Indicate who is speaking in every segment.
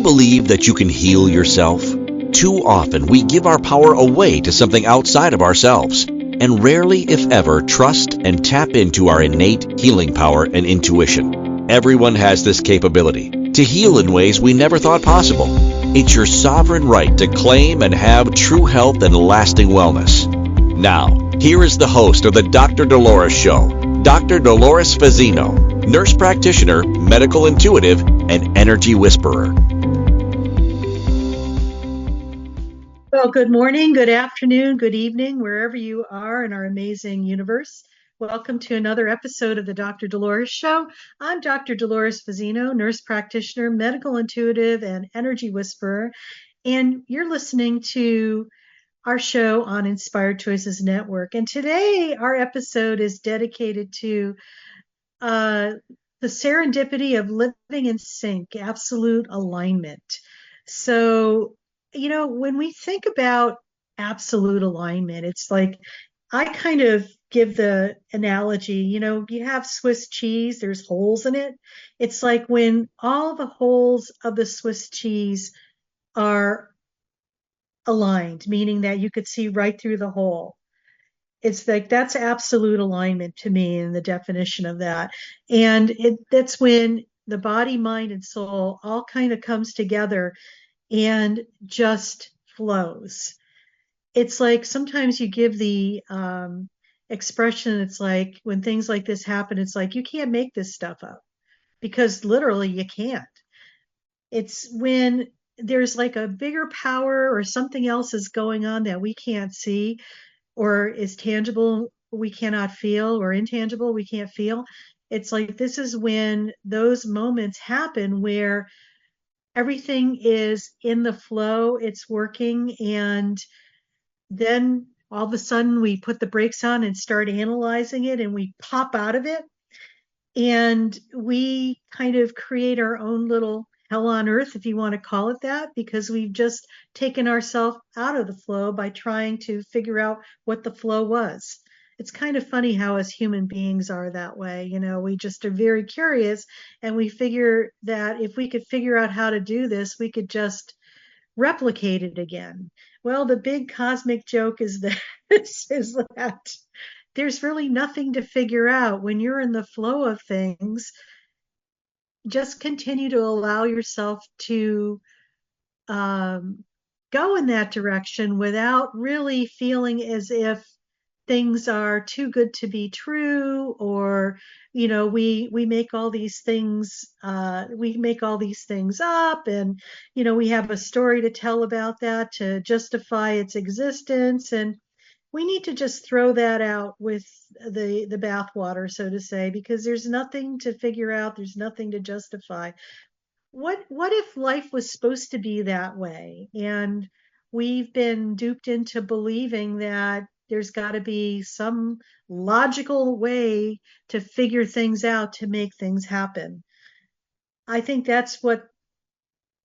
Speaker 1: believe that you can heal yourself? Too often we give our power away to something outside of ourselves, and rarely, if ever, trust and tap into our innate healing power and intuition. Everyone has this capability to heal in ways we never thought possible. It's your sovereign right to claim and have true health and lasting wellness. Now, here is the host of the Dr. Dolores Show, Dr. Dolores Fazzino, nurse practitioner, medical intuitive, and energy whisperer.
Speaker 2: Well, good morning, good afternoon, good evening, wherever you are in our amazing universe. Welcome to another episode of the Dr. Dolores Show. I'm Dr. Dolores Fazzino, nurse practitioner, medical intuitive, and energy whisperer. And you're listening to our show on Inspired Choices Network. And today, our episode is dedicated to the serendipity of living in sync, absolute alignment. So, when we think about absolute alignment, it's like I kind of give the analogy, you have Swiss cheese, there's holes in it. It's like when all the holes of the Swiss cheese are aligned, meaning that you could see right through the hole. It's like that's absolute alignment to me in the definition of that. And that's when the body, mind, and soul all kind of comes together and just flows. It's like sometimes you give the expression, it's like when things like this happen, it's like you can't make this stuff up because literally you can't. It's when there's like a bigger power or something else is going on that we can't see or is tangible we cannot feel or intangible we can't feel. It's like this is when those moments happen where everything is in the flow, it's working, and then all of a sudden we put the brakes on and start analyzing it and we pop out of it and we kind of create our own little hell on earth, if you want to call it that, because we've just taken ourselves out of the flow by trying to figure out what the flow was. It's kind of funny how us human beings are that way. We just are very curious and we figure that if we could figure out how to do this, we could just replicate it again. Well, the big cosmic joke is that is that there's really nothing to figure out when you're in the flow of things. Just continue to allow yourself to go in that direction without really feeling as if things are too good to be true, or we make all these things up, and we have a story to tell about that to justify its existence, and we need to just throw that out with the bathwater, so to say, because there's nothing to figure out, there's nothing to justify. What if life was supposed to be that way? And we've been duped into believing that there's got to be some logical way to figure things out to make things happen. I think that's what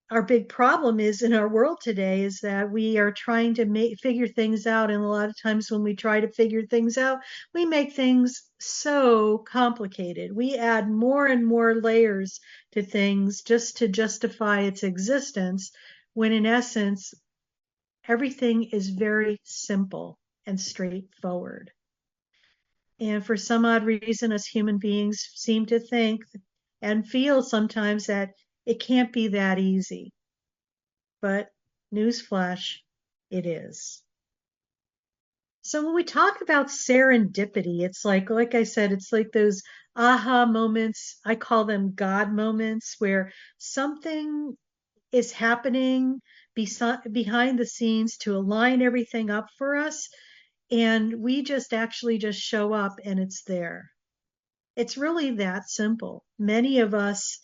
Speaker 2: our big problem is in our world today, is that we are trying to figure things out. And a lot of times when we try to figure things out, we make things so complicated. We add more and more layers to things just to justify its existence, when in essence, everything is very simple and straightforward. And for some odd reason, us human beings seem to think and feel sometimes that it can't be that easy. But newsflash, it is. So when we talk about serendipity, it's like I said, it's like those aha moments. I call them God moments, where something is happening behind the scenes to align everything up for us. And we just actually just show up and it's there. It's really that simple. Many of us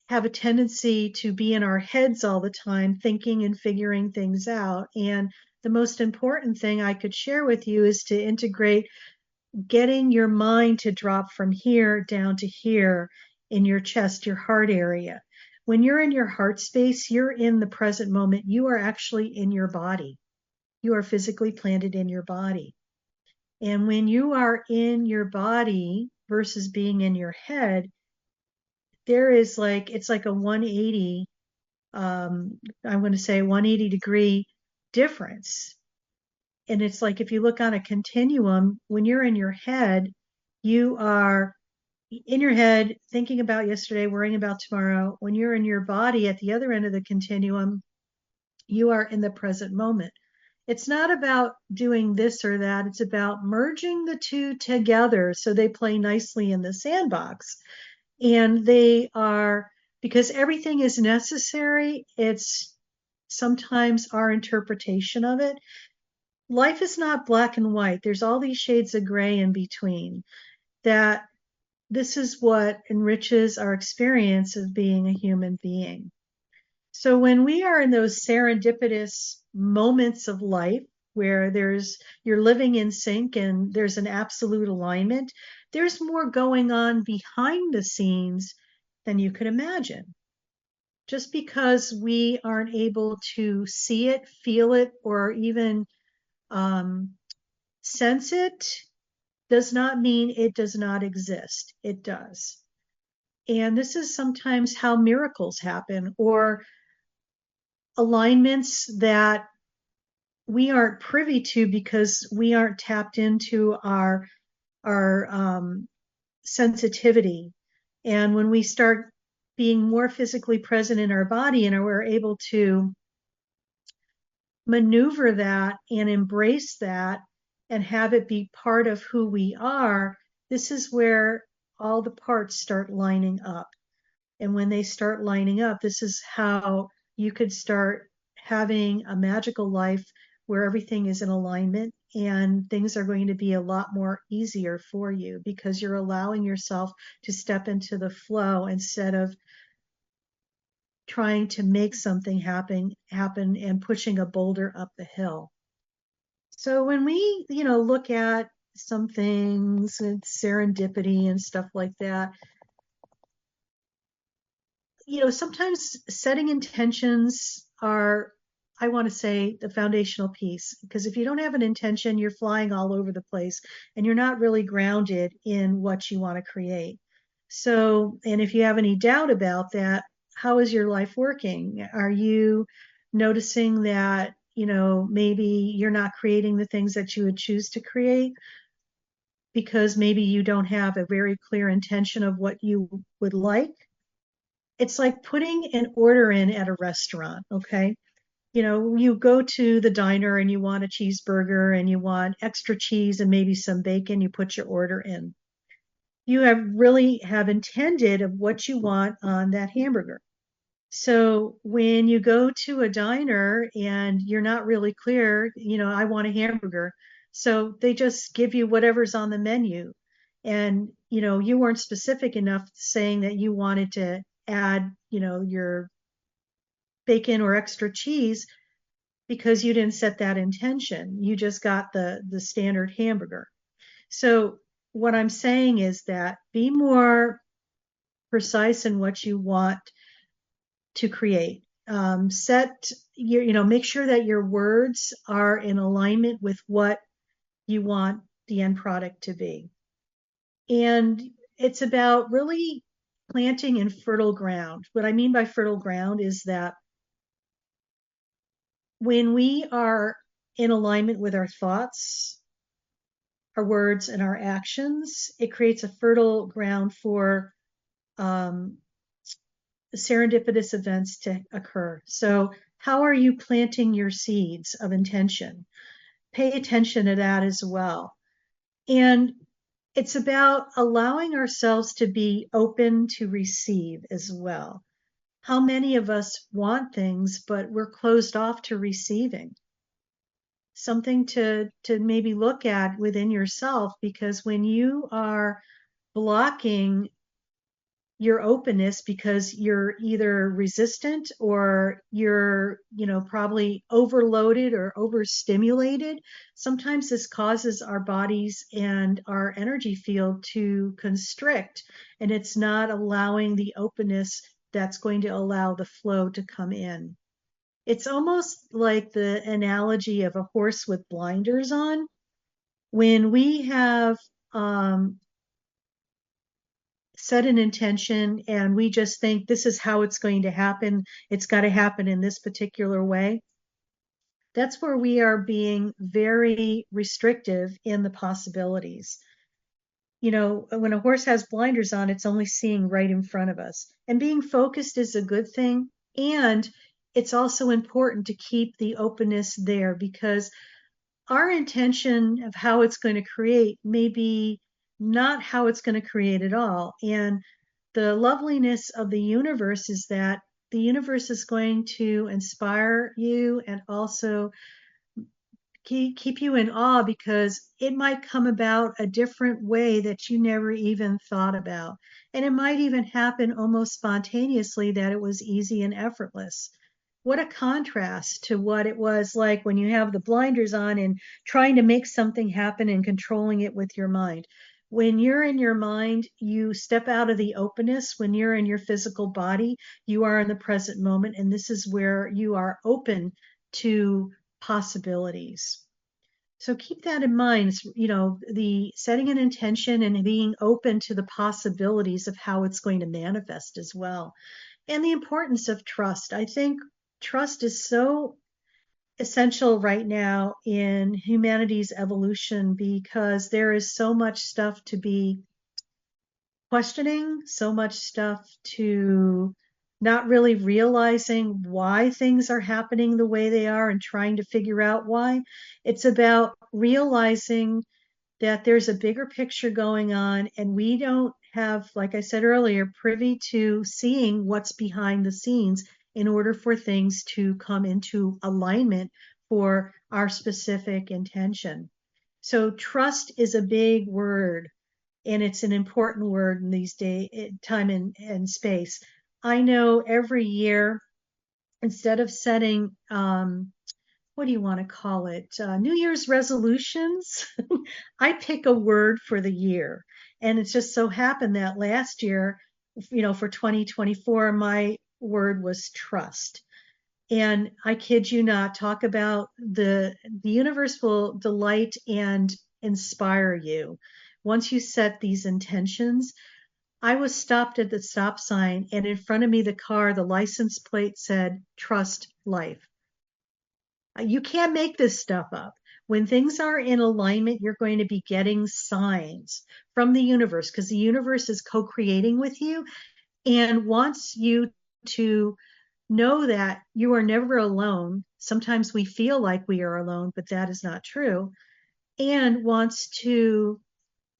Speaker 2: have a tendency to be in our heads all the time, thinking and figuring things out. And the most important thing I could share with you is to integrate getting your mind to drop from here down to here in your chest, your heart area. When you're in your heart space, you're in the present moment. You are actually in your body. You are physically planted in your body. And when you are in your body versus being in your head, it's like a 180 I'm going to say 180-degree difference. And it's like if you look on a continuum, when you're in your head, you are in your head thinking about yesterday, worrying about tomorrow. When you're in your body at the other end of the continuum, you are in the present moment. It's not about doing this or that. It's about merging the two together so they play nicely in the sandbox. And they are, because everything is necessary, it's sometimes our interpretation of it. Life is not black and white. There's all these shades of gray in between. That this is what enriches our experience of being a human being. So when we are in those serendipitous moments of life where you're living in sync and there's an absolute alignment, there's more going on behind the scenes than you could imagine. Just because we aren't able to see it, feel it, or even sense it does not mean it does not exist. It does. And this is sometimes how miracles happen, or alignments that we aren't privy to because we aren't tapped into our sensitivity. And when we start being more physically present in our body and we're able to maneuver that and embrace that and have it be part of who we are, this is where all the parts start lining up. And when they start lining up, this is how you could start having a magical life where everything is in alignment and things are going to be a lot more easier for you because you're allowing yourself to step into the flow instead of trying to make something happen and pushing a boulder up the hill. So when we, look at some things and serendipity and stuff like that, sometimes setting intentions are, I want to say, the foundational piece. Because if you don't have an intention, you're flying all over the place and you're not really grounded in what you want to create. So, and if you have any doubt about that, how is your life working? Are you noticing that, maybe you're not creating the things that you would choose to create because maybe you don't have a very clear intention of what you would like? It's like putting an order in at a restaurant, okay? You go to the diner and you want a cheeseburger and you want extra cheese and maybe some bacon, you put your order in. You have intended of what you want on that hamburger. So when you go to a diner and you're not really clear, I want a hamburger. So they just give you whatever's on the menu. And, you weren't specific enough saying that you wanted to add, your bacon or extra cheese because you didn't set that intention. You just got the standard hamburger. So what I'm saying is that be more precise in what you want to create. Make sure that your words are in alignment with what you want the end product to be. And it's about really planting in fertile ground. What I mean by fertile ground is that when we are in alignment with our thoughts, our words, and our actions, it creates a fertile ground for serendipitous events to occur. So, how are you planting your seeds of intention? Pay attention to that as well. And it's about allowing ourselves to be open to receive as well. How many of us want things, but we're closed off to receiving? Something to maybe look at within yourself, because when you are blocking your openness because you're either resistant or you're, probably overloaded or overstimulated, sometimes this causes our bodies and our energy field to constrict, and it's not allowing the openness that's going to allow the flow to come in. It's almost like the analogy of a horse with blinders on. When we have set an intention and we just think this is how it's going to happen. It's got to happen in this particular way. That's where we are being very restrictive in the possibilities. You know, when a horse has blinders on, it's only seeing right in front of us. And being focused is a good thing. And it's also important to keep the openness there, because our intention of how it's going to create may be not how it's going to create at all. And the loveliness of the universe is that the universe is going to inspire you and also keep you in awe, because it might come about a different way that you never even thought about. And it might even happen almost spontaneously, that it was easy and effortless. What a contrast to what it was like when you have the blinders on and trying to make something happen and controlling it with your mind. When you're in your mind, you step out of the openness. When you're in your physical body, you are in the present moment. And this is where you are open to possibilities. So keep that in mind, you know, the setting an intention and being open to the possibilities of how it's going to manifest as well. And the importance of trust. I think trust is so essential right now in humanity's evolution, because there is so much stuff to be questioning, so much stuff to not really realizing why things are happening the way they are and trying to figure out why. It's about realizing that there's a bigger picture going on, and we don't have, like I said earlier, privy to seeing what's behind the scenes in order for things to come into alignment for our specific intention. So trust is a big word, and it's an important word in these days, time and space. I know every year, instead of setting what do you want to call it? New Year's resolutions. I pick a word for the year. And it's just so happened that last year, you know, for 2024, my word was trust. And I kid you not, talk about the universe will delight and inspire you. Once you set these intentions, I was stopped at the stop sign, and in front of me, the car, the license plate said, "Trust Life." You can't make this stuff up. When things are in alignment, you're going to be getting signs from the universe, because the universe is co-creating with you and wants you to know that you are never alone. Sometimes we feel like we are alone, but that is not true. And wants to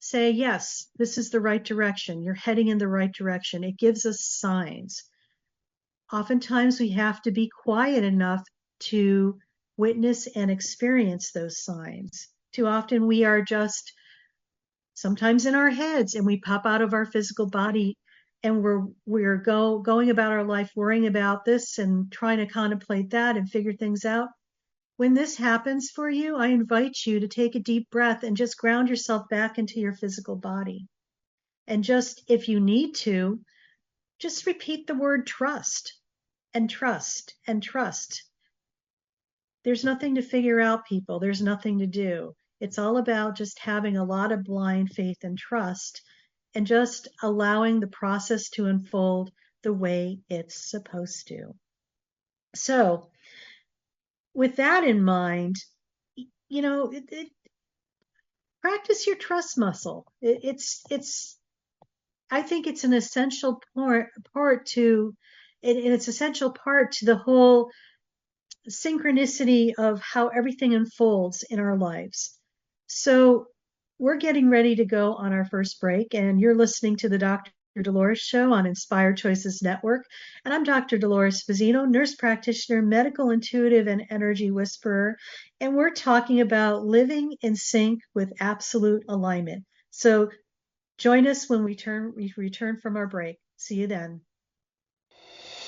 Speaker 2: say, yes, this is the right direction. You're heading in the right direction. It gives us signs. Oftentimes we have to be quiet enough to witness and experience those signs. Too often we are just sometimes in our heads, and we pop out of our physical body, and we're going about our life worrying about this and trying to contemplate that and figure things out. When this happens for you, I invite you to take a deep breath and just ground yourself back into your physical body. And just, if you need to, just repeat the word trust and trust and trust. There's nothing to figure out, people. There's nothing to do. It's all about just having a lot of blind faith and trust, and just allowing the process to unfold the way it's supposed to. So with that in mind, you know, practice your trust muscle. I think it's an essential part to, and it's essential part to the whole synchronicity of how everything unfolds in our lives. So we're getting ready to go on our first break, and you're listening to the Dr. Dolores Show on Inspired Choices Network. And I'm Dr. Dolores Fazzino, nurse practitioner, medical intuitive, and energy whisperer. And we're talking about living in sync with absolute alignment. So join us when we return from our break. See you then.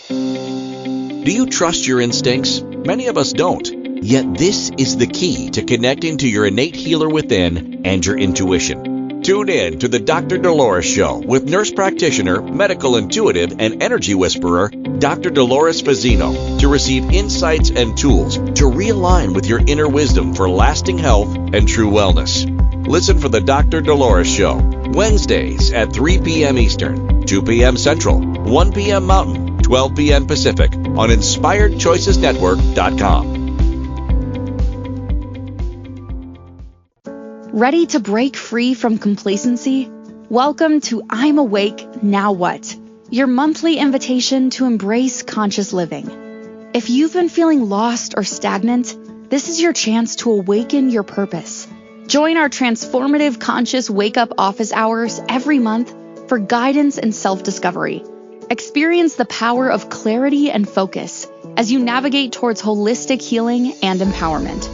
Speaker 1: Do you trust your instincts? Many of us don't. Yet this is the key to connecting to your innate healer within and your intuition. Tune in to the Dr. Dolores Show with nurse practitioner, medical intuitive, and energy whisperer, Dr. Dolores Fazzino, to receive insights and tools to realign with your inner wisdom for lasting health and true wellness. Listen for the Dr. Dolores Show Wednesdays at 3 p.m. Eastern, 2 p.m. Central, 1 p.m. Mountain, 12 p.m. Pacific on InspiredChoicesNetwork.com.
Speaker 3: Ready to break free from complacency? Welcome to I'm Awake, Now What? Your monthly invitation to embrace conscious living. If you've been feeling lost or stagnant, this is your chance to awaken your purpose. Join our transformative conscious wake-up office hours every month for guidance and self-discovery. Experience the power of clarity and focus as you navigate towards holistic healing and empowerment.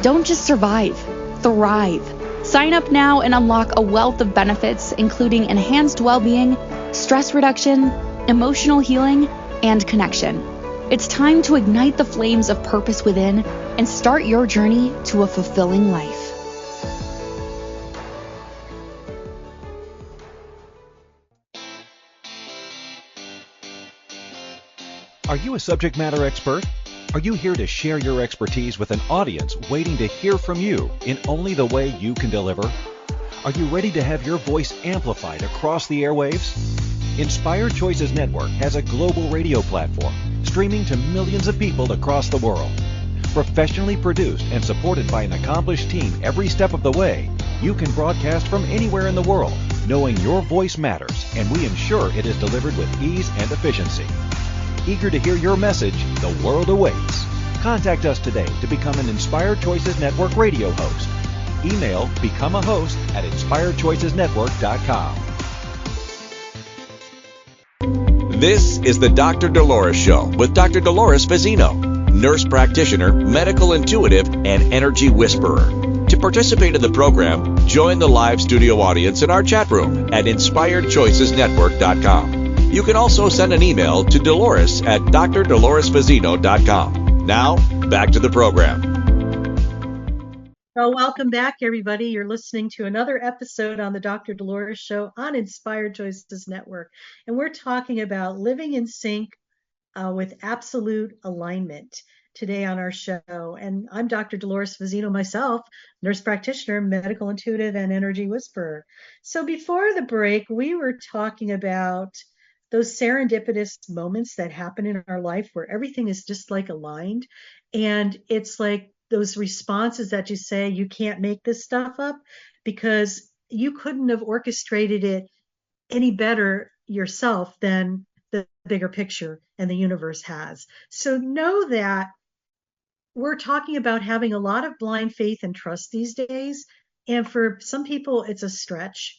Speaker 3: Don't just survive, thrive. Sign up now and unlock a wealth of benefits, including enhanced well-being, stress reduction, emotional healing, and connection. It's time to ignite the flames of purpose within and start your journey to a fulfilling life.
Speaker 4: Are you a subject matter expert? Are you here to share your expertise with an audience waiting to hear from you in only the way you can deliver? Are you ready to have your voice amplified across the airwaves? Inspired Choices Network has a global radio platform streaming to millions of people across the world. Professionally produced and supported by an accomplished team every step of the way, you can broadcast from anywhere in the world, knowing your voice matters, and we ensure it is delivered with ease and efficiency. Eager to hear your message, the world awaits. Contact us today to become an Inspired Choices Network radio host. Email become a host at inspiredchoicesnetwork.com.
Speaker 1: This is the Dr. Dolores Show with Dr. Dolores Fazzino, nurse practitioner, medical intuitive, and energy whisperer. To participate in the program, join the live studio audience in our chat room at inspiredchoicesnetwork.com. You can also send an email to Dolores at drdoloresfazzino.com. Now, back to the program.
Speaker 2: Well, welcome back, everybody. You're listening to another episode on the Dr. Dolores Show on Inspired Choices Network. And we're talking about living in sync with absolute alignment today on our show. And I'm Dr. Dolores Fazzino myself, nurse practitioner, medical intuitive, and energy whisperer. So before the break, we were talking about those serendipitous moments that happen in our life where everything is just like aligned. And it's like those responses that you say, you can't make this stuff up because you couldn't have orchestrated it any better yourself than the bigger picture and the universe has. So know that we're talking about having a lot of blind faith and trust these days. And for some people, it's a stretch.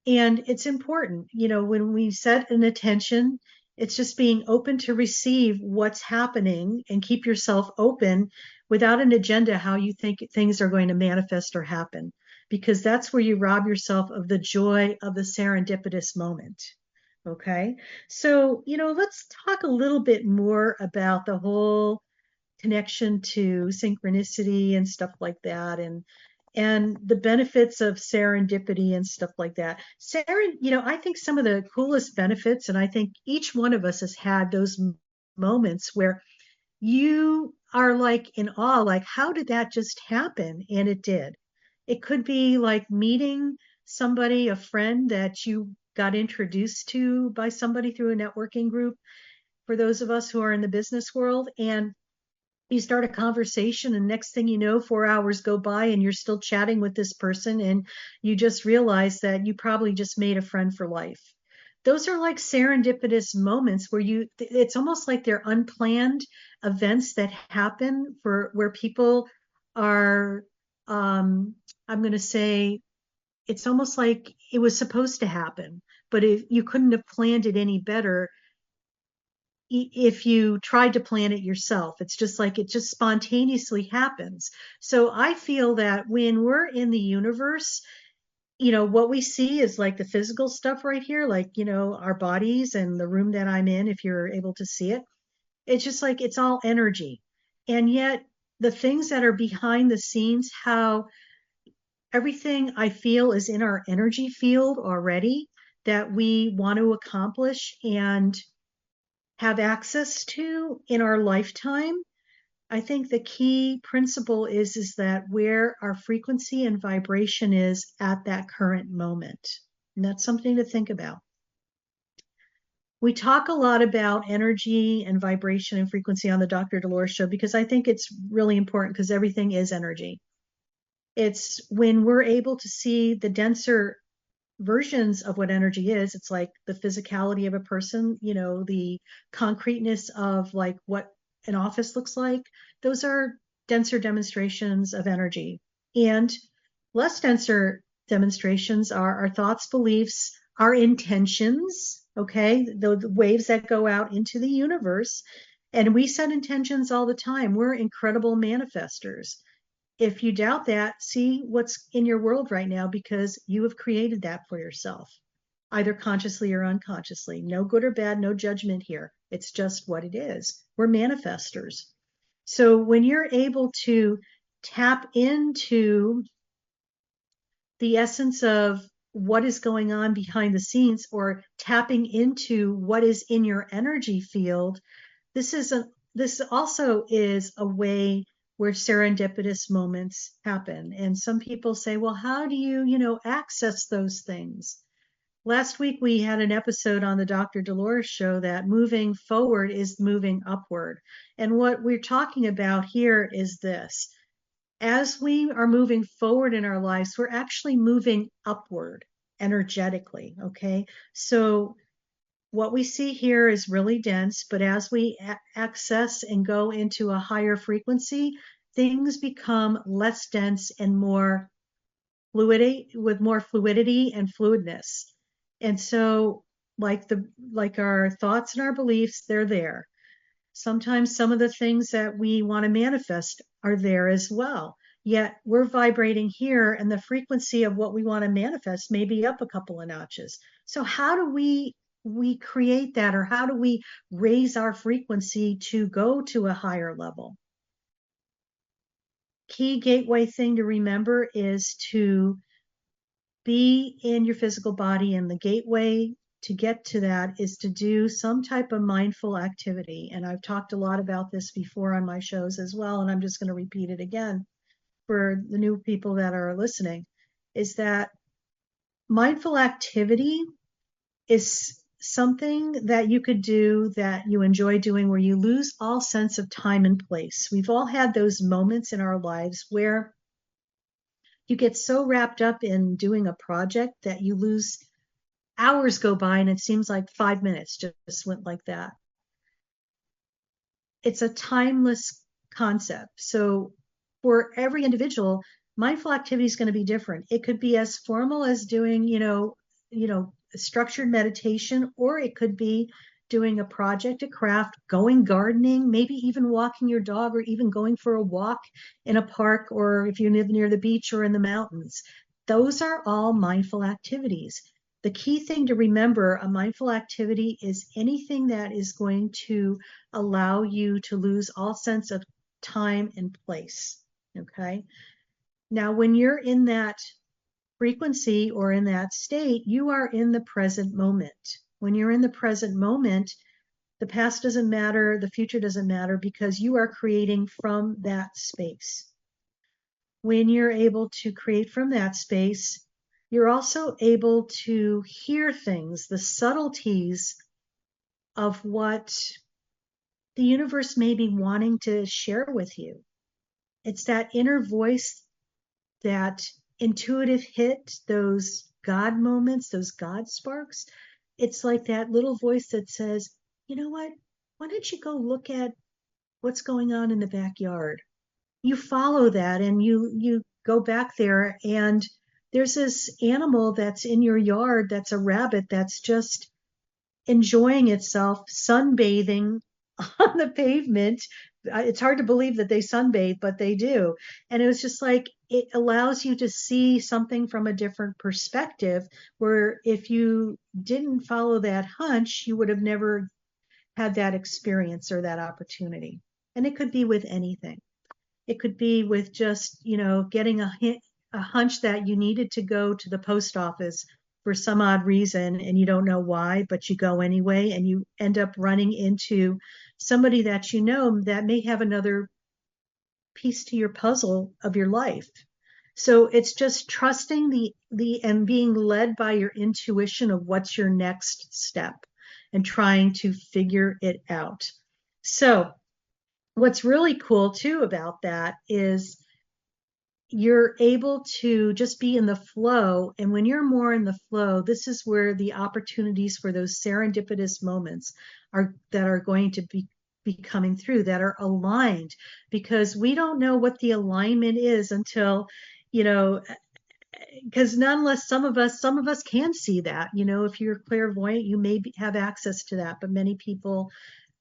Speaker 2: And it's important, when we set an attention, it's just being open to receive what's happening and keep yourself open without an agenda how you think things are going to manifest or happen, because that's where you rob yourself of the joy of the serendipitous moment. Okay. So, let's talk a little bit more about the whole connection to synchronicity and stuff like that. And the benefits of serendipity and stuff like that. I think some of the coolest benefits, and I think each one of us has had those moments where you are like in awe, like, how did that just happen? And it did. It could be like meeting somebody, a friend that you got introduced to by somebody through a networking group, for those of us who are in the business world. And you start a conversation, and next thing you know, 4 hours go by and you're still chatting with this person, and you just realize that you probably just made a friend for life. Those are like serendipitous moments where it's almost like they're unplanned events that happen where people are, I'm going to say, it's almost like it was supposed to happen, but if you couldn't have planned it any better if you tried to plan it yourself. It's just like it just spontaneously happens. So I feel that when we're in the universe, what we see is like the physical stuff right here, like, our bodies and the room that I'm in, if you're able to see it. It's just like it's all energy. And yet the things that are behind the scenes, how everything I feel is in our energy field already that we want to accomplish and have access to in our lifetime. I think the key principle is that where our frequency and vibration is at that current moment. And that's something to think about. We talk a lot about energy and vibration and frequency on the Dr. Dolores Show because I think it's really important because everything is energy. It's when we're able to see the denser versions of what energy is. It's like the physicality of a person, the concreteness of like what an office looks like. Those are denser demonstrations of energy. And less denser demonstrations are our thoughts, beliefs, our intentions, okay? The waves that go out into the universe. And we set intentions all the time. We're incredible manifestors. If you doubt that, see what's in your world right now because you have created that for yourself, either consciously or unconsciously. No good or bad, no judgment here. It's just what it is. We're manifestors. So when you're able to tap into the essence of what is going on behind the scenes or tapping into what is in your energy field, this also is a way where serendipitous moments happen. And some people say, well, how do you, access those things? Last week, we had an episode on the Dr. Dolores Show that moving forward is moving upward. And what we're talking about here is this. As we are moving forward in our lives, we're actually moving upward energetically, okay? So what we see here is really dense, but as we access and go into a higher frequency, things become less dense and more fluidity, with more fluidity and fluidness. And so like our thoughts and our beliefs, they're there. Sometimes some of the things that we want to manifest are there as well. Yet we're vibrating here and the frequency of what we want to manifest may be up a couple of notches. So how do we create that, or how do we raise our frequency to go to a higher level? Key gateway thing to remember is to be in your physical body, and the gateway to get to that is to do some type of mindful activity. And I've talked a lot about this before on my shows as well, and I'm just going to repeat it again for the new people that are listening, is that mindful activity is something that you could do that you enjoy doing where you lose all sense of time and place. We've all had those moments in our lives where you get so wrapped up in doing a project that you lose hours go by and it seems like 5 minutes just went like that. It's a timeless concept. So for every individual, mindful activity is going to be different. It could be as formal as doing, structured meditation, or it could be doing a project, a craft, going gardening, maybe even walking your dog, or even going for a walk in a park, or if you live near the beach or in the mountains. Those are all mindful activities. The key thing to remember, a mindful activity is anything that is going to allow you to lose all sense of time and place. Okay. Now, when you're in that frequency or in that state, you are in the present moment. When you're in the present moment, the past doesn't matter, the future doesn't matter, because you are creating from that space. When you're able to create from that space, you're also able to hear things, the subtleties of what the universe may be wanting to share with you. It's that inner voice, that intuitive hit, those God moments, those God sparks. It's like that little voice that says, you know what? Why don't you go look at what's going on in the backyard? You follow that and you go back there, and there's this animal that's in your yard that's a rabbit that's just enjoying itself, sunbathing on the pavement. It's hard to believe that they sunbathe, but they do. And it was just like, it allows you to see something from a different perspective, where if you didn't follow that hunch, you would have never had that experience or that opportunity. And it could be with anything. It could be with just, getting a hunch that you needed to go to the post office for some odd reason and you don't know why, but you go anyway, and you end up running into somebody that you know that may have another piece to your puzzle of your life. So it's just trusting and being led by your intuition of what's your next step and trying to figure it out. So what's really cool too about that is you're able to just be in the flow. And when you're more in the flow, this is where the opportunities for those serendipitous moments that are going to be coming through, that are aligned, because we don't know what the alignment is until, because nonetheless, some of us can see that. If you're clairvoyant, you may have access to that, but many people,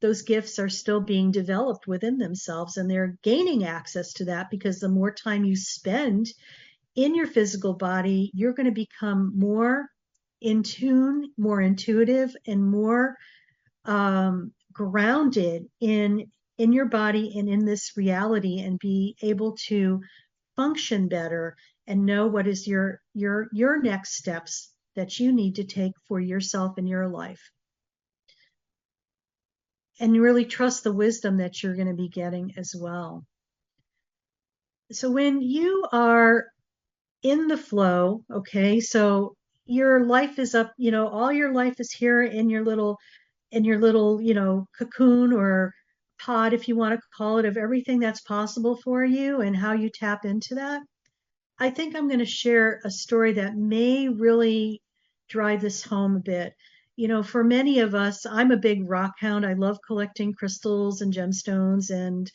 Speaker 2: those gifts are still being developed within themselves, and they're gaining access to that because the more time you spend in your physical body, you're going to become more in tune, more intuitive, and more grounded in your body and in this reality, and be able to function better and know what is your next steps that you need to take for yourself in your life. And really trust the wisdom that you're going to be getting as well. So when you are in the flow, okay, so your life is up, all your life is here in your little, cocoon or pod, if you want to call it, of everything that's possible for you and how you tap into that. I think I'm going to share a story that may really drive this home a bit. For many of us, I'm a big rock hound. I love collecting crystals and gemstones, and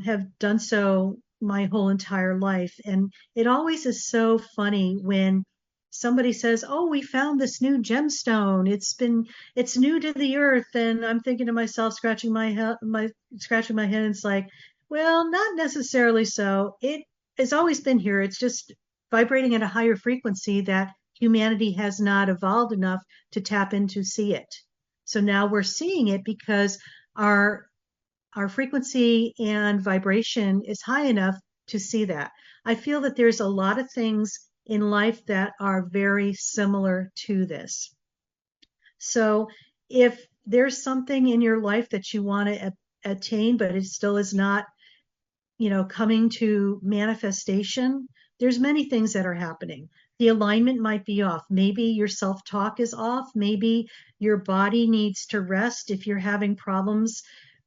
Speaker 2: have done so my whole entire life. And it always is so funny when somebody says, "Oh, we found this new gemstone. It's new to the earth." And I'm thinking to myself, scratching my head, and it's like, well, not necessarily so. It's always been here. It's just vibrating at a higher frequency that humanity has not evolved enough to tap into, see it. So now we're seeing it because our frequency and vibration is high enough to see that. I feel that there's a lot of things in life that are very similar to this. So if there's something in your life that you want to attain, but it still is not coming to manifestation, there's many things that are happening. The alignment might be off. Maybe your self-talk is off. Maybe your body needs to rest. If you're having problems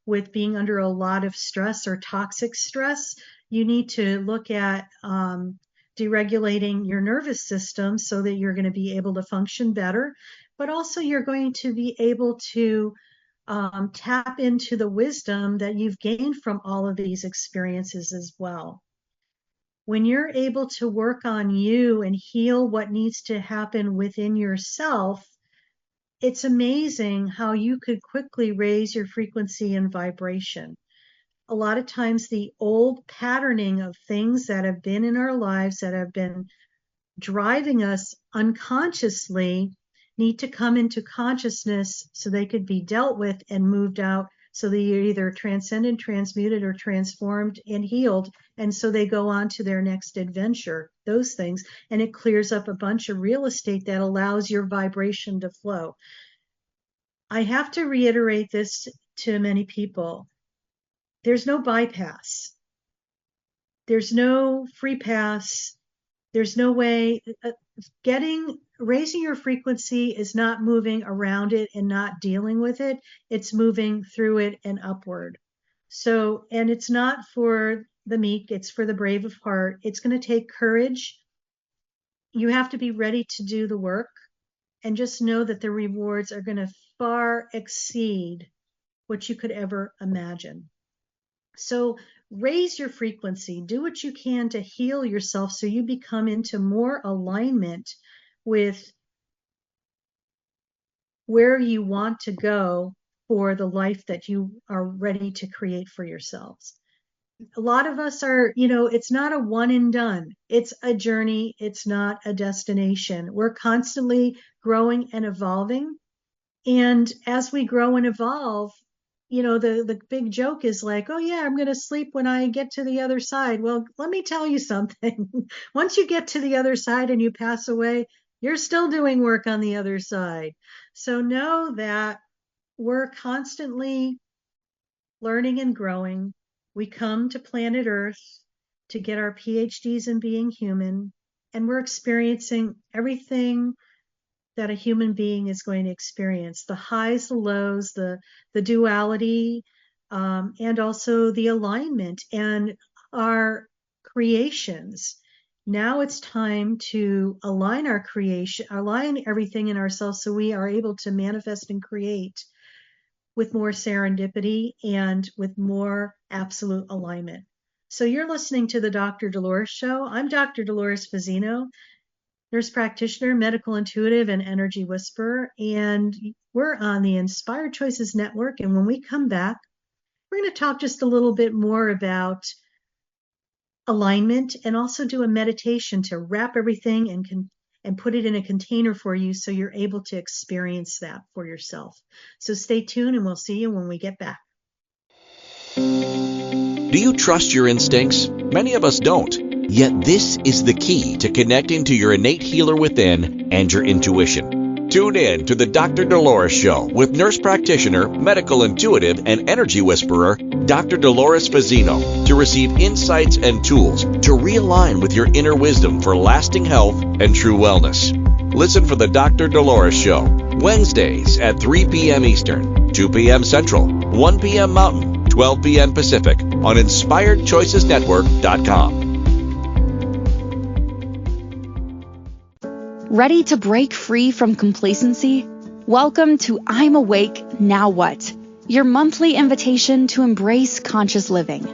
Speaker 2: with being under a lot of stress or toxic stress, you need to look at deregulating your nervous system so that you're going to be able to function better. But also you're going to be able to tap into the wisdom that you've gained from all of these experiences as well. When you're able to work on you and heal what needs to happen within yourself, it's amazing how you could quickly raise your frequency and vibration. A lot of times the old patterning of things that have been in our lives that have been driving us unconsciously need to come into consciousness so they could be dealt with and moved out, so that you're either transcended, transmuted, or transformed and healed. And so they go on to their next adventure, those things. And it clears up a bunch of real estate that allows your vibration to flow. I have to reiterate this to many people. There's no bypass. There's no free pass. There's no way. Raising your frequency is not moving around it and not dealing with it. It's moving through it and upward. So, and it's not for the meek, it's for the brave of heart. It's going to take courage. You have to be ready to do the work, and just know that the rewards are going to far exceed what you could ever imagine. So raise your frequency, do what you can to heal yourself so you become into more alignment with where you want to go for the life that you are ready to create for yourselves. A lot of us are, it's not a one and done. It's a journey. It's not a destination. We're constantly growing and evolving. And as we grow and evolve, the big joke is like, oh yeah, I'm going to sleep when I get to the other side. Well, let me tell you something. Once you get to the other side and you pass away, you're still doing work on the other side. So know that we're constantly learning and growing. We come to planet Earth to get our PhDs in being human. and we're experiencing everything that a human being is going to experience, the highs, the lows, the duality, and also the alignment and our creations. Now it's time to align our creation, align everything in ourselves so we are able to manifest and create with more serendipity and with more absolute alignment. So you're listening to the Dr. Dolores Show. I'm Dr. Dolores Fazzino, nurse practitioner, medical intuitive, and energy whisperer. And we're on the Inspired Choices Network. And when we come back, we're going to talk just a little bit more about alignment and also do a meditation to wrap everything and put it in a container for you so you're able to experience that for yourself. So stay tuned and we'll see you when we get back.
Speaker 1: Do you trust your instincts? Many of us don't. Yet this is the key to connecting to your innate healer within and your intuition. Tune in to the Dr. Dolores Show with nurse practitioner, medical intuitive, and energy whisperer, Dr. Dolores Fazzino, to receive insights and tools to realign with your inner wisdom for lasting health and true wellness. Listen for the Dr. Dolores Show, Wednesdays at 3 p.m. Eastern, 2 p.m. Central, 1 p.m. Mountain, 12 p.m. Pacific on InspiredChoicesNetwork.com.
Speaker 3: Ready to break free from complacency? Welcome to I'm Awake, Now What? Your monthly invitation to embrace conscious living.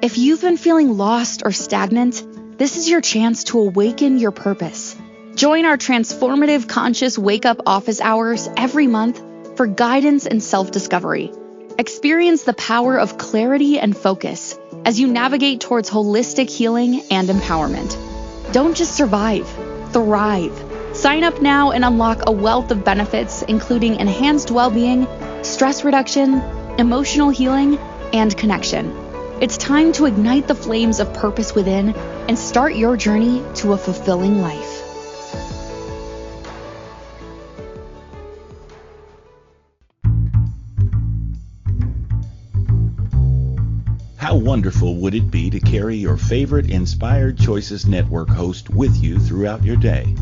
Speaker 3: If you've been feeling lost or stagnant, this is your chance to awaken your purpose. Join our transformative conscious wake-up office hours every month for guidance and self-discovery. Experience the power of clarity and focus as you navigate towards holistic healing and empowerment. Don't just survive, thrive. Sign up now and unlock a wealth of benefits, including enhanced well-being, stress reduction, emotional healing, and connection. It's time to ignite the flames of purpose within and start your journey to a fulfilling life.
Speaker 5: How wonderful would it be to carry your favorite Inspired Choices Network host with you throughout your day?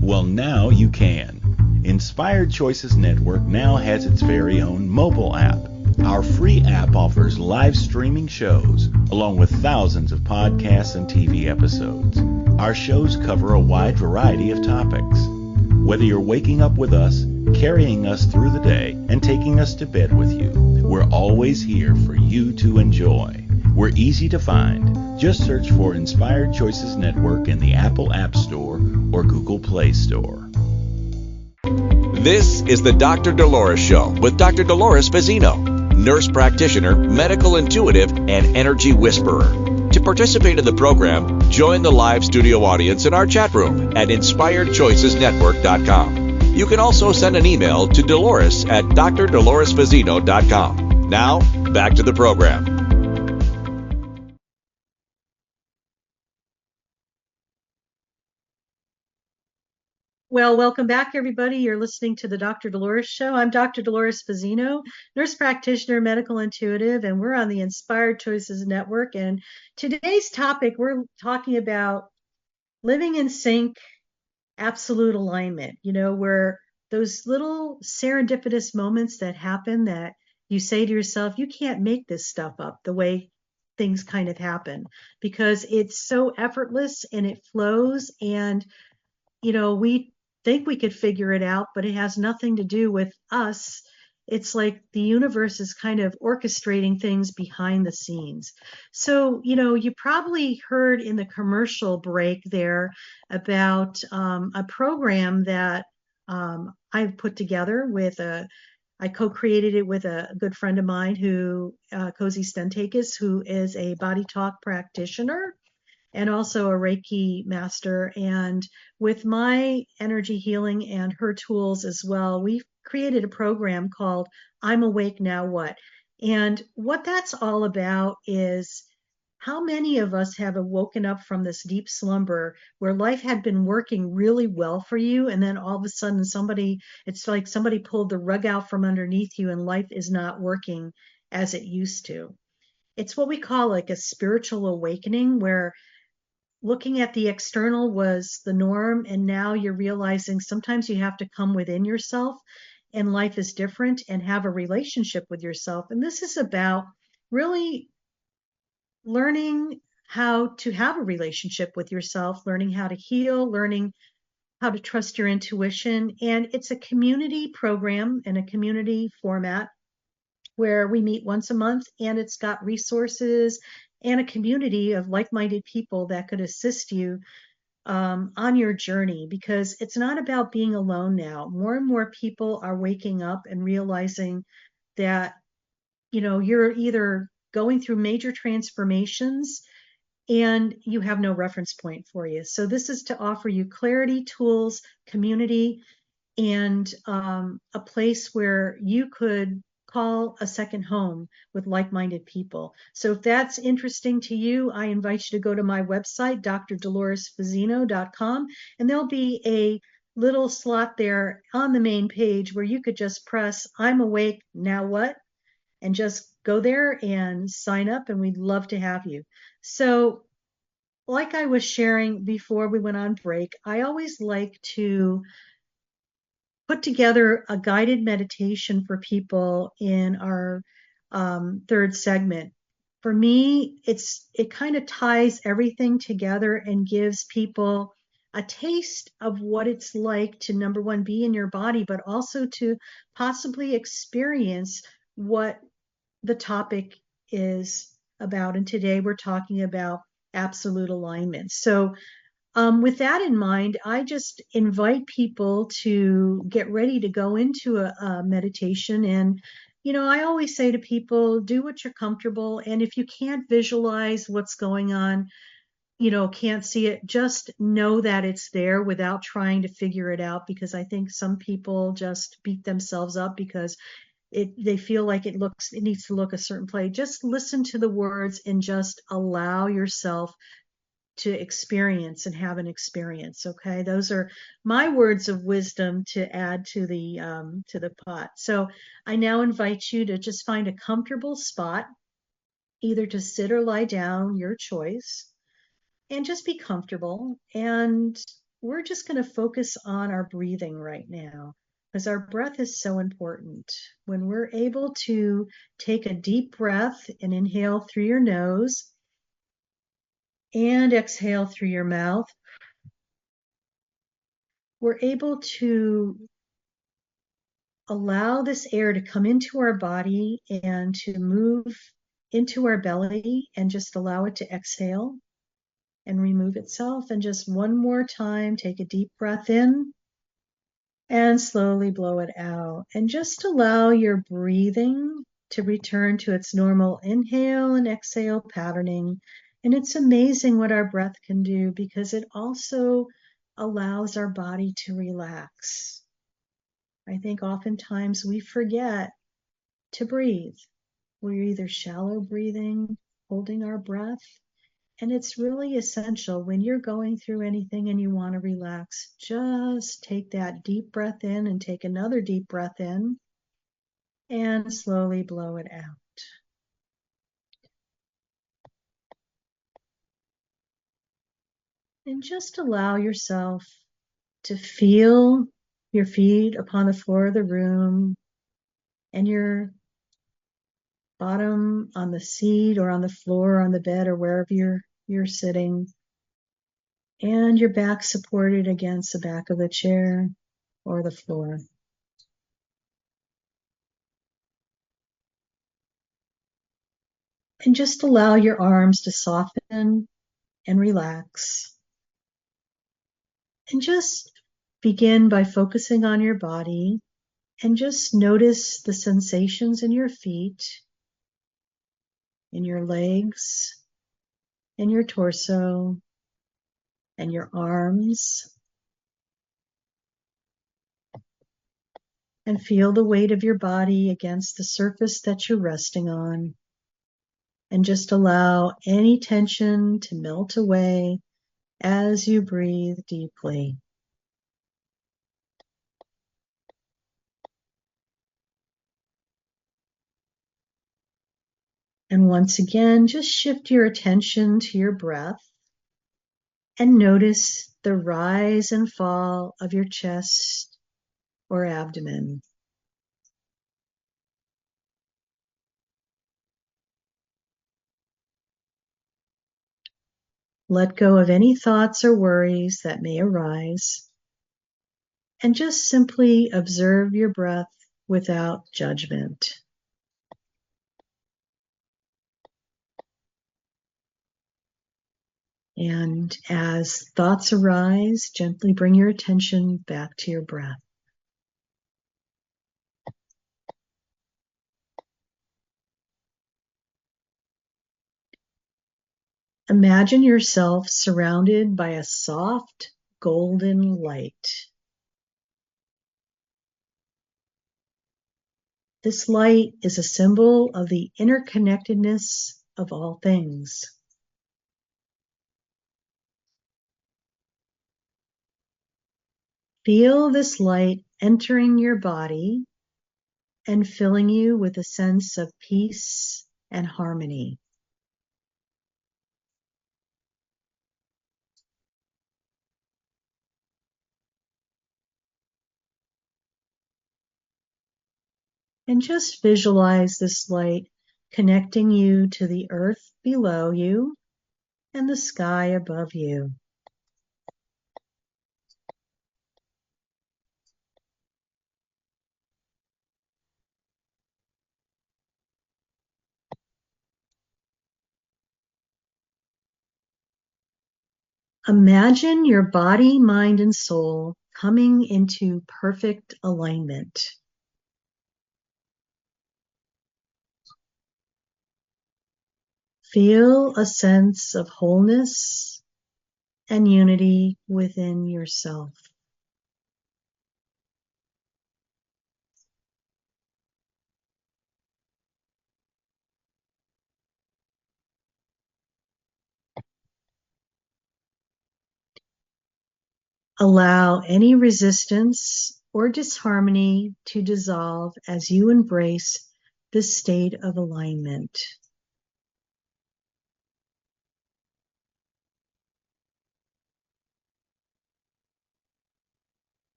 Speaker 5: Well, now you can. Inspired Choices Network now has its very own mobile app. Our free app offers live streaming shows, along with thousands of podcasts and TV episodes. Our shows cover a wide variety of topics. Whether you're waking up with us, carrying us through the day, and taking us to bed with you, we're always here for you to enjoy. We're easy to find. Just search for Inspired Choices Network in the Apple App Store or Google Play Store.
Speaker 1: This is the Dr. Dolores Show with Dr. Dolores Fazzino, nurse practitioner, medical intuitive, and energy whisperer. To participate in the program, join the live studio audience in our chat room at InspiredChoicesNetwork.com. You can also send an email to Dolores at drdoloresfazzino.com. Now, back to the program.
Speaker 2: Well, welcome back, everybody. You're listening to the Dr. Dolores Show. I'm Dr. Dolores Fazzino, nurse practitioner, medical intuitive, and we're on the Inspired Choices Network. And today's topic, we're talking about living in sync, absolute alignment, where those little serendipitous moments that happen that you say to yourself, you can't make this stuff up the way things kind of happen because it's so effortless and it flows. And, we think we could figure it out, but it has nothing to do with us. It's like the universe is kind of orchestrating things behind the scenes. So, you probably heard in the commercial break there about a program that I've put together I co-created it with a good friend of mine Cozy Stentakis, who is a body talk practitioner and also a Reiki master. And with my energy healing and her tools as well, we've created a program called I'm Awake, Now What? And what that's all about is how many of us have woken up from this deep slumber where life had been working really well for you, and then all of a sudden it's like somebody pulled the rug out from underneath you and life is not working as it used to. It's what we call like a spiritual awakening where looking at the external was the norm, and now you're realizing sometimes you have to come within yourself, and life is different, and have a relationship with yourself. And this is about really learning how to have a relationship with yourself, learning how to heal, learning how to trust your intuition. And it's a community program and a community format where we meet once a month, and it's got resources and a community of like-minded people that could assist you on your journey, because it's not about being alone now. More and more people are waking up and realizing that, you're either going through major transformations and you have no reference point for you. So this is to offer you clarity, tools, community, and a place where you could call a second home with like-minded people. So if that's interesting to you, I invite you to go to my website, drdoloresfazzino.com, and there'll be a little slot there on the main page where you could just press "I'm awake, now what?" and just go there and sign up, and we'd love to have you. So like I was sharing before we went on break, I always like to put together a guided meditation for people in our third segment. For me, it kind of ties everything together and gives people a taste of what it's like to, number one, be in your body, but also to possibly experience what the topic is about. And today we're talking about absolute alignment. So with that in mind, I just invite people to get ready to go into a meditation. And, I always say to people, do what you're comfortable. And if you can't visualize what's going on, can't see it, just know that it's there without trying to figure it out. Because I think some people just beat themselves up because they feel like it needs to look a certain way. Just listen to the words and just allow yourself to experience and have an experience. Okay, those are my words of wisdom to add to the pot. So I now invite you to just find a comfortable spot, either to sit or lie down, your choice, and just be comfortable. And we're just going to focus on our breathing right now, because our breath is so important. When we're able to take a deep breath and inhale through your nose and exhale through your mouth, we're able to allow this air to come into our body and to move into our belly, and just allow it to exhale and remove itself. And just one more time, take a deep breath in and slowly blow it out. And just allow your breathing to return to its normal inhale and exhale patterning. And it's amazing what our breath can do, because it also allows our body to relax. I think oftentimes we forget to breathe. We're either shallow breathing, holding our breath, and it's really essential when you're going through anything and you want to relax. Just take that deep breath in and take another deep breath in and slowly blow it out. And just allow yourself to feel your feet upon the floor of the room, and your bottom on the seat or on the floor or on the bed or wherever you're sitting, and your back supported against the back of the chair or the floor. And just allow your arms to soften and relax. And just begin by focusing on your body, and just notice the sensations in your feet, in your legs, in your torso, and your arms. And feel the weight of your body against the surface that you're resting on. And just allow any tension to melt away as you breathe deeply. And once again, just shift your attention to your breath. and notice the rise and fall of your chest or abdomen. Let go of any thoughts or worries that may arise, and just simply observe your breath without judgment. And as thoughts arise, gently bring your attention back to your breath. Imagine yourself surrounded by a soft golden light. This light is a symbol of the interconnectedness of all things. Feel this light entering your body and filling you with a sense of peace and harmony. And just visualize this light connecting you to the earth below you and the sky above you. Imagine your body, mind, and soul coming into perfect alignment. Feel a sense of wholeness and unity within yourself. Allow any resistance or disharmony to dissolve as you embrace this state of alignment.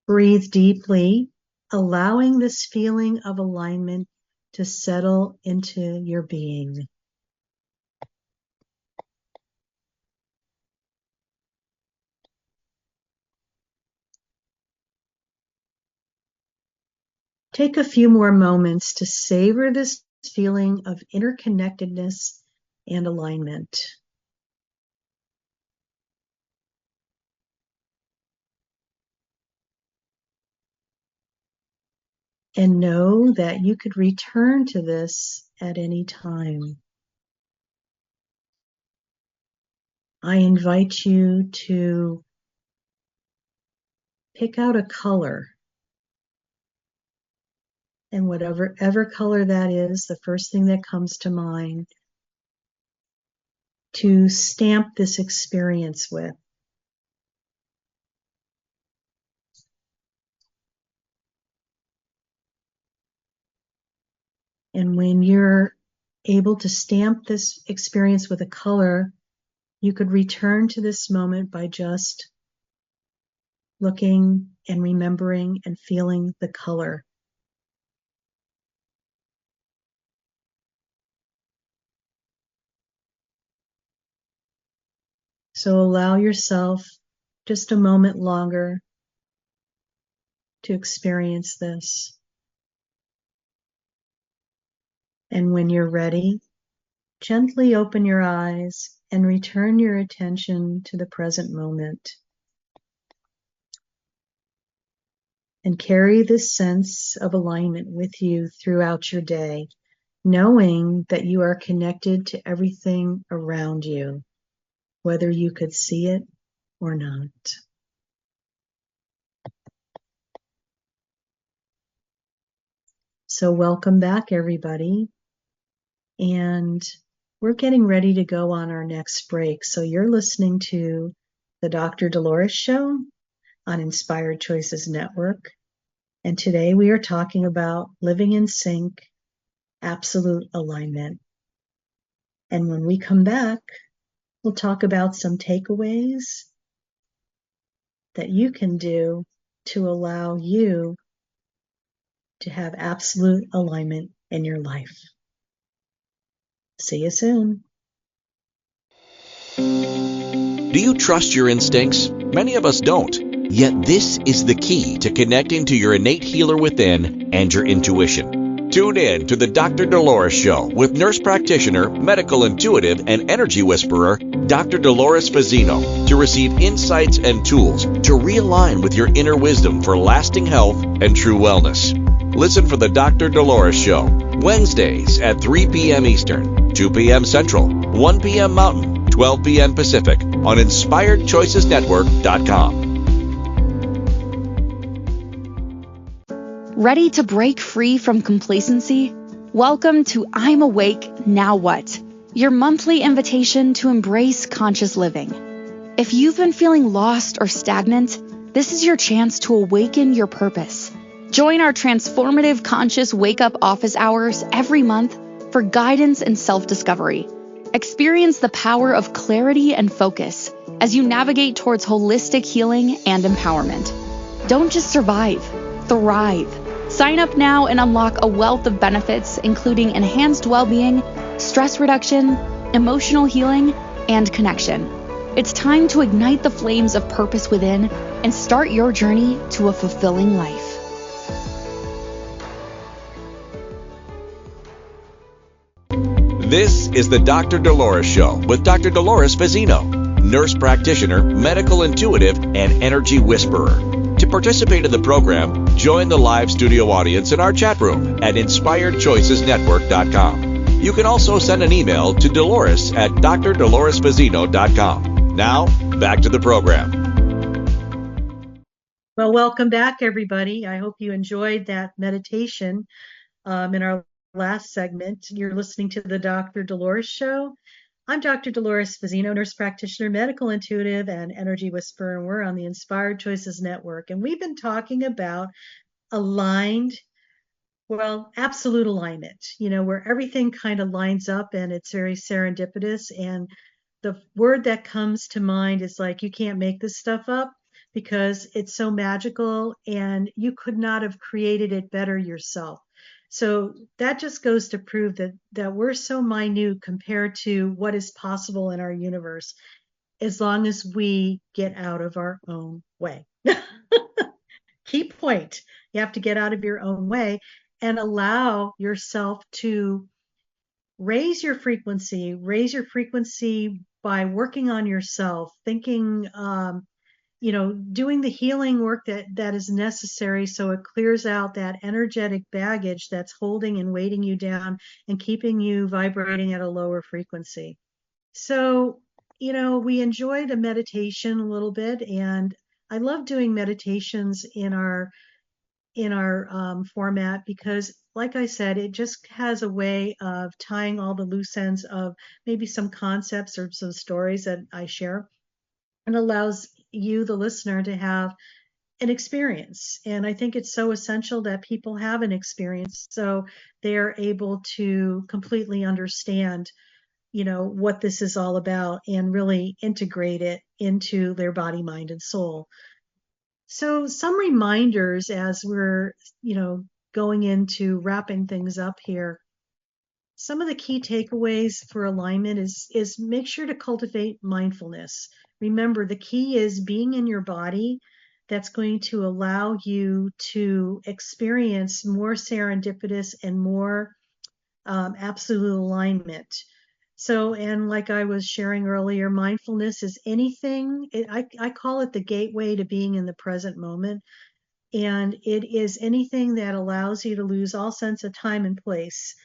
Speaker 2: Breathe deeply, allowing this feeling of alignment to settle into your being. Take a few more moments to savor this feeling of interconnectedness and alignment. And know that you could return to this at any time. I invite you to pick out a color, and whatever color that is, the first thing that comes to mind, to stamp this experience with. And when you're able to stamp this experience with a color, you could return to this moment by just looking and remembering and feeling the color. So allow yourself just a moment longer to experience this. And when you're ready, gently open your eyes and return your attention to the present moment. And carry this sense of alignment with you throughout your day, knowing that you are connected to everything around you, whether you could see it or not. So welcome back, everybody. And we're getting ready to go on our next break. So you're listening to the Dr. Dolores Show on Inspired Choices Network. And today we are talking about living in sync absolute alignment. And when we come back, we'll talk about some takeaways that you can do to allow you to have absolute alignment in your life. See you soon.
Speaker 1: Do you trust your instincts? Many of us don't. Yet this is the key to connecting to your innate healer within and your intuition. Tune in to the Dr. Dolores Show with nurse practitioner, medical intuitive, and energy whisperer, Dr. Dolores Fazzino, to receive insights and tools to realign with your inner wisdom for lasting health and true wellness. Listen for the Dr. Dolores Show, Wednesdays at 3 p.m. Eastern, 2 p.m. Central, 1 p.m. Mountain, 12 p.m. Pacific on InspiredChoicesNetwork.com.
Speaker 3: Ready to break free from complacency? Welcome to I'm Awake, Now What? Your monthly invitation to embrace conscious living. If you've been feeling lost or stagnant, this is your chance to awaken your purpose. Join our transformative conscious wake-up office hours every month for guidance and self-discovery. Experience the power of clarity and focus as you navigate towards holistic healing and empowerment. Don't just survive, thrive. Sign up now and unlock a wealth of benefits, including enhanced well-being, stress reduction, emotional healing, and connection. It's time to ignite the flames of purpose within and start your journey to a fulfilling life.
Speaker 1: This is the Dr. Dolores Show with Dr. Dolores Fazzino, nurse practitioner, medical intuitive, and energy whisperer. To participate in the program, join the live studio audience in our chat room at InspiredChoicesNetwork.com. You can also send an email to Dolores at drdoloresfazzino.com. Now, back to the program.
Speaker 2: Well, welcome back, everybody. I hope you enjoyed that meditation in our last segment. You're listening to the Dr. Dolores Show. I'm Dr. Dolores Fazzino, nurse practitioner, medical intuitive, and energy whisperer, and we're on the Inspired Choices Network. And we've been talking about absolute alignment, where everything kind of lines up and it's very serendipitous. And the word that comes to mind is like, you can't make this stuff up because it's so magical and you could not have created it better yourself. So that just goes to prove that we're so minute compared to what is possible in our universe, as long as we get out of our own way. Key point. You have to get out of your own way and allow yourself to raise your frequency by working on yourself, thinking, doing the healing work that is necessary so it clears out that energetic baggage that's holding and weighting you down and keeping you vibrating at a lower frequency. So, we enjoy the meditation a little bit, and I love doing meditations in our format because, like I said, it just has a way of tying all the loose ends of maybe some concepts or some stories that I share, and allows you, the listener, to have an experience. And I think it's so essential that people have an experience so they're able to completely understand, what this is all about and really integrate it into their body, mind, and soul. So some reminders as we're, going into wrapping things up here. Some of the key takeaways for alignment is make sure to cultivate mindfulness. Remember, the key is being in your body. That's going to allow you to experience more serendipitous and more absolute alignment. So, and like I was sharing earlier, mindfulness is I call it the gateway to being in the present moment. And it is anything that allows you to lose all sense of time and place.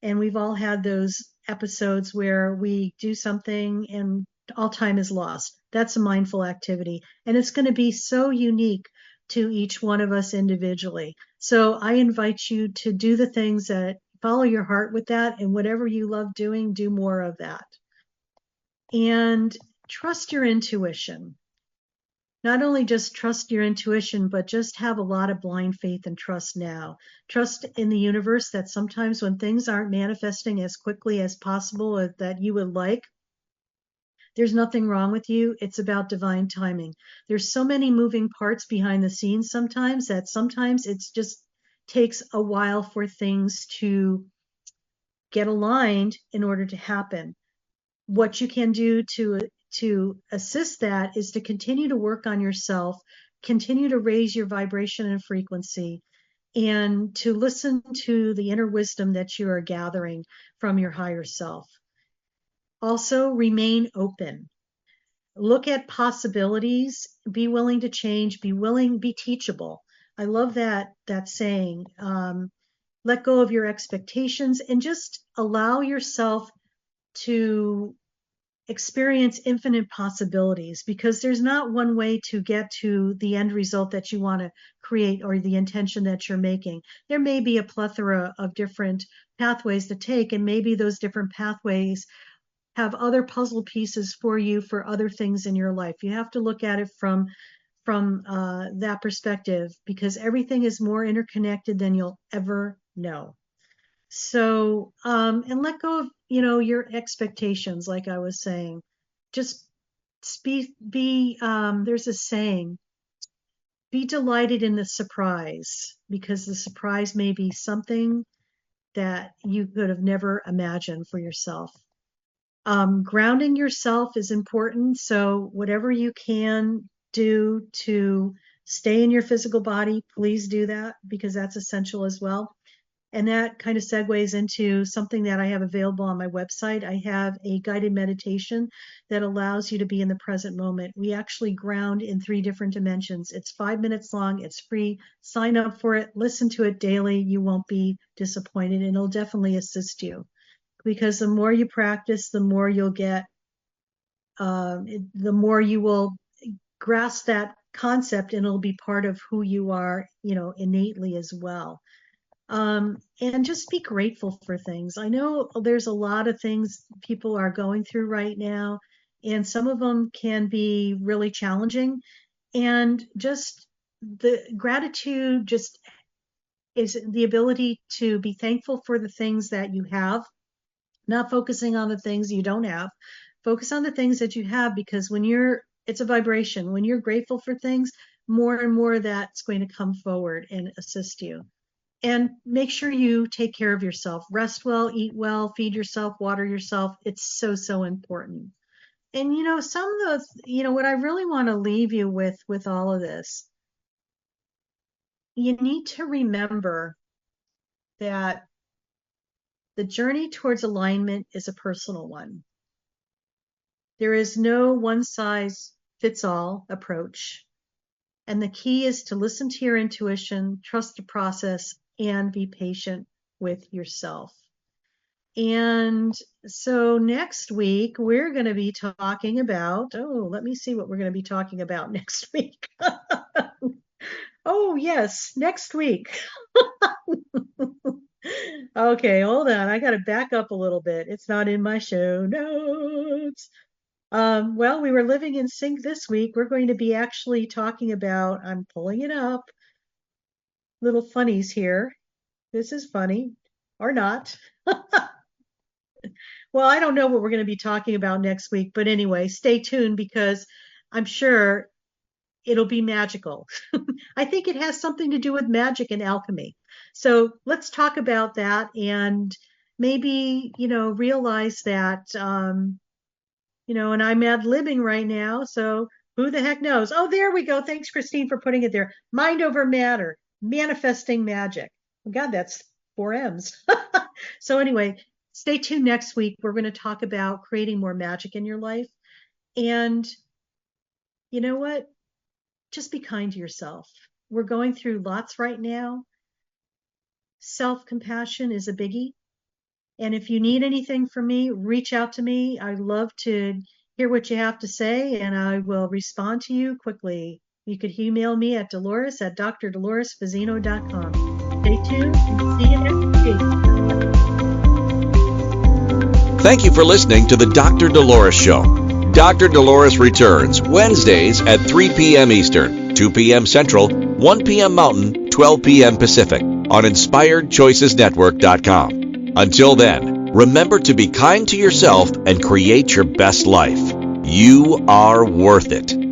Speaker 2: And we've all had those episodes where we do something and all time is lost. That's a mindful activity. And it's going to be so unique to each one of us individually. So I invite you to do the things that follow your heart with that, and whatever you love doing, do more of that. And trust your intuition. not only just trust your intuition, but just have a lot of blind faith and trust now. Trust in the universe that sometimes when things aren't manifesting as quickly as possible or that you would like, there's nothing wrong with you. It's about divine timing. There's so many moving parts behind the scenes sometimes that sometimes it's just takes a while for things to get aligned in order to happen. What you can do to assist that is to continue to work on yourself, continue to raise your vibration and frequency, and to listen to the inner wisdom that you are gathering from your higher self. Also, remain open. Look at possibilities, be willing to change, be teachable. I love that saying. Let go of your expectations and just allow yourself to experience infinite possibilities, because there's not one way to get to the end result that you want to create or the intention that you're making. There may be a plethora of different pathways to take, and maybe those different pathways have other puzzle pieces for you for other things in your life. You have to look at it from that perspective, because everything is more interconnected than you'll ever know. So, and let go of, your expectations, like I was saying. Just there's a saying, be delighted in the surprise, because the surprise may be something that you could have never imagined for yourself. Grounding yourself is important. So whatever you can do to stay in your physical body, please do that, because that's essential as well. And that kind of segues into something that I have available on my website. I have a guided meditation that allows you to be in the present moment. We actually ground in 3 different dimensions. It's 5 minutes long. It's free. Sign up for it. Listen to it daily. You won't be disappointed, and it'll definitely assist you. Because the more you practice, the more you'll get, the more you will grasp that concept, and it'll be part of who you are, innately as well. And just be grateful for things. I know there's a lot of things people are going through right now, and some of them can be really challenging. And just the gratitude just is the ability to be thankful for the things that you have, not focusing on the things you don't have. Focus on the things that you have, because it's a vibration. When you're grateful for things, more and more of that's going to come forward and assist you. And make sure you take care of yourself. Rest well, eat well, feed yourself, water yourself. It's so, so important. And, some of those, what I really want to leave you with all of this, you need to remember that the journey towards alignment is a personal one. There is no one-size-fits-all approach. And the key is to listen to your intuition, trust the process, and be patient with yourself. And so next week, we're going to be talking about, let me see what we're going to be talking about next week. Oh, yes, next week. Okay, hold on. I got to back up a little bit. It's not in my show notes. Well, we were living in sync this week. We're going to be actually talking about, I'm pulling it up, little funnies here. This is funny or not. Well, I don't know what we're going to be talking about next week, but anyway, stay tuned, because I'm sure it'll be magical. I think it has something to do with magic and alchemy. So let's talk about that, and maybe, realize that, and I'm ad-libbing right now, so who the heck knows? Oh, there we go. Thanks, Christine, for putting it there. Mind over matter, manifesting magic. Oh, God, that's 4 M's. So anyway, stay tuned next week. We're going to talk about creating more magic in your life. And you know what? Just be kind to yourself. We're going through lots right now. Self-compassion is a biggie. And if you need anything from me, reach out to me. I'd love to hear what you have to say, and I will respond to you quickly. You could email me at Dolores at drdoloresfazzino.com. Stay tuned, and see you next week.
Speaker 1: Thank you for listening to the Dr. Dolores Show. Dr. Dolores returns Wednesdays at 3 p.m. Eastern, 2 p.m. Central, 1 p.m. Mountain, 12 p.m. Pacific on InspiredChoicesNetwork.com. Until then, remember to be kind to yourself and create your best life. You are worth it.